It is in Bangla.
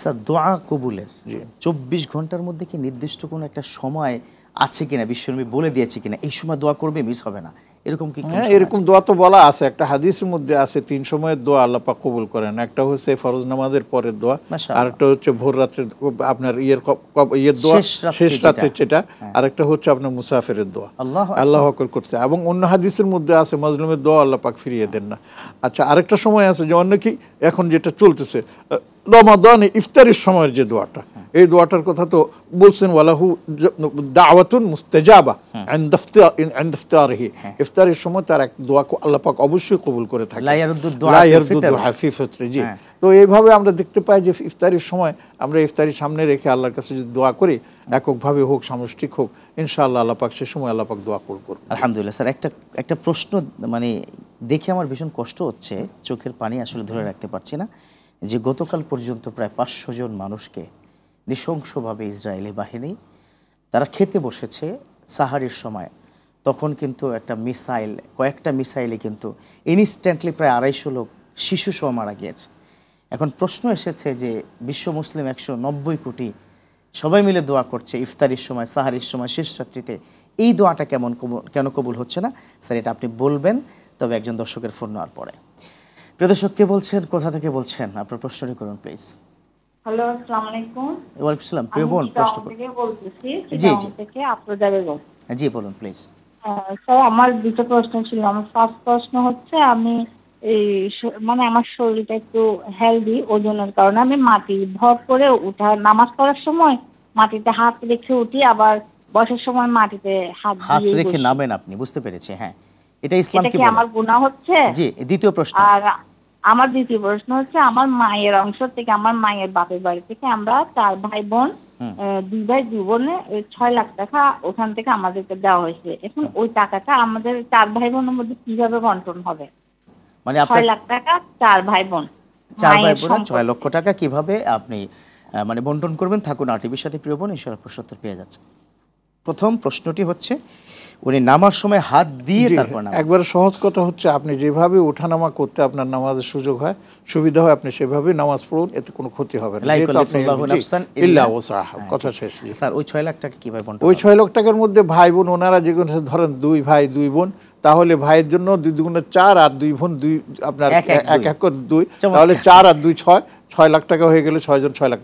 স্যার দোয়া কবুলের জি 24 ঘন্টার মধ্যে কি নির্দিষ্ট কোনো একটা সময় আছে কিনা, বিশ্বনবী বলে দিয়েছে কিনা এই সময় দোয়া করবে মিস হবে না, এরকম কি কোনো হ্যাঁ সময় এরকম আছে? দোয়া তো বলা আছে, একটা হাদিসের মধ্যে আছে 3 সময়ের দোয়া আল্লাহ পাক কবুল করেন। একটা হচ্ছে ফরজ নামাজের পরের দোয়া, মাশাআল্লাহ। আরেকটা হচ্ছে ভোর রাত্রে আপনার ইয়ের দোয়া শেষ রাত্রে যেটা, আরেকটা হচ্ছে আপনার মুসাফিরের দোয়া। আল্লাহু আকবার করছে। এবং অন্য হাদিসের মধ্যে আছে মাজলুমের দোয়া আল্লাহ পাক ফিরিয়ে দেন না। আচ্ছা আরেকটা সময় আছে যেমন নাকি এখন যেটা চলতেছে রমাদানে ইফতারের সময়ের যে দোয়াটা, এই দোয়াটার কথা তো বলছেন ওয়ালাহু দাওয়াতুন মুস্তাজাবা ইনদা ইফতারিহি, ইফতারের সময় তার এক দোয়া আল্লাহ পাক অবশ্যই কবুল করে থাকে। লা ইয়ারুদ্দু দুআ ফি ফিতরি। জি, তো এইভাবে আমরা দেখতে পাই যে ইফতারের সময় আমরা ইফতারি সামনে রেখে আল্লাহর কাছে যদি দোয়া করি, এককভাবে হোক সামষ্টিক হোক, ইনশাআল্লাহ আল্লাহ পাক সে সময় আল্লাহ পাক দোয়া কবুল করবেন। আলহামদুলিল্লাহ। স্যার একটা প্রশ্ন মানে দেখে আমার ভীষণ কষ্ট হচ্ছে, চোখের পানি আসলে ধরে রাখতে পারছি না, যে গতকাল পর্যন্ত প্রায় 500 জন মানুষকে নৃশংসভাবে ইসরায়েলি বাহিনী তারা খেতে বসেছে সাহারির সময়, তখন কিন্তু একটা মিসাইল, কয়েকটা মিসাইলে কিন্তু ইনস্ট্যান্টলি প্রায় 250 লোক শিশু সহ মারা গিয়েছে। এখন প্রশ্ন এসেছে যে বিশ্ব মুসলিম 190 কোটি সবাই মিলে দোয়া করছে ইফতারির সময়, সাহারির সময়, শেষ রাত্রিতে, এই দোয়াটা কেন কবুল হচ্ছে না? স্যার এটা আপনি বলবেন, তবে একজন দর্শকের ফোন নেওয়ার পরে। প্রিয় দর্শক, কে বলছেন, কোথা থেকে বলছেন, আপনার প্রশ্নটি করুন প্লিজ। হ্যালো, আসসালামু আলাইকুম। ওয়ালাইকুম আসসালাম। প্রিয় বোন, প্রশ্ন করুন। থেকে বলতেছি, জি জি থেকে আফরোজা বেগম। জি বলুন প্লিজ। স্যার আমার দুটো প্রশ্ন ছিল। আমার ফার্স্ট প্রশ্ন হচ্ছে, আমি এই মানে আমার শরীরটা একটু হেলদি, ওজনের কারণে আমি মাটি ভর করে নামাজ পড়ার সময় মাটিতে হাত রেখে উঠি, আবার বসার সময় মাটিতে হাত রেখে নামেন আপনি, বুঝতে পেরেছি। হ্যাঁ, এটা ইসলাম কি বলে? আমার গুনাহ হচ্ছে? জি, দ্বিতীয় প্রশ্ন। আর আমার দ্বিতীয় প্রশ্ন হচ্ছে, আমার মায়ের অংশ থেকে, আমার মায়ের বাপের বাড়ি থেকে আমরা 4 ভাই বোন, 2 ভাই 2 বোনে 6 লাখ টাকা ওখান থেকে আমাদেরকে দেওয়া হয়েছে। এখন ওই টাকাটা আমাদের 4 ভাই বোনের মধ্যে কিভাবে বন্টন হবে? মানে 6 লাখ টাকা 4 ভাই বোন, 4 ভাই বোন 6 লক্ষ টাকা কিভাবে আপনি মানে বন্টন করবেন? থাকুন আরটিভির সাথে প্রিয় বোন, ইনশাআল্লাহ প্রশ্ন উত্তর পেয়ে যাচ্ছে। প্রথম প্রশ্নটি হচ্ছে, উনি নামার সময় হাত দিয়ে তারপর নামাজ। একবারে সহজ কথা হচ্ছে, আপনি যেভাবে ওঠানামা করতে আপনার নামাজের সুযোগ হয়, সুবিধা হয়, আপনি সেভাবে নামাজ পড়ুন, এতে কোনো ক্ষতি হবে না। কথা শেষ। স্যার ওই 6 লাখ টাকা কিভাবে বন্টন? ওই 6 লাখ টাকার মধ্যে ভাই বোন ওনারা যেগুলো ধরেন 2 ভাই 2 বোন, তাহলে ভাইয়ের জন্য 2 দুগুণে 4 আর 2 বোন 2, আপনার 1 1 করে 2, তাহলে 4 আর 2 6 লাখ টাকা হয়ে গেলে 6 জন 6 লাখ।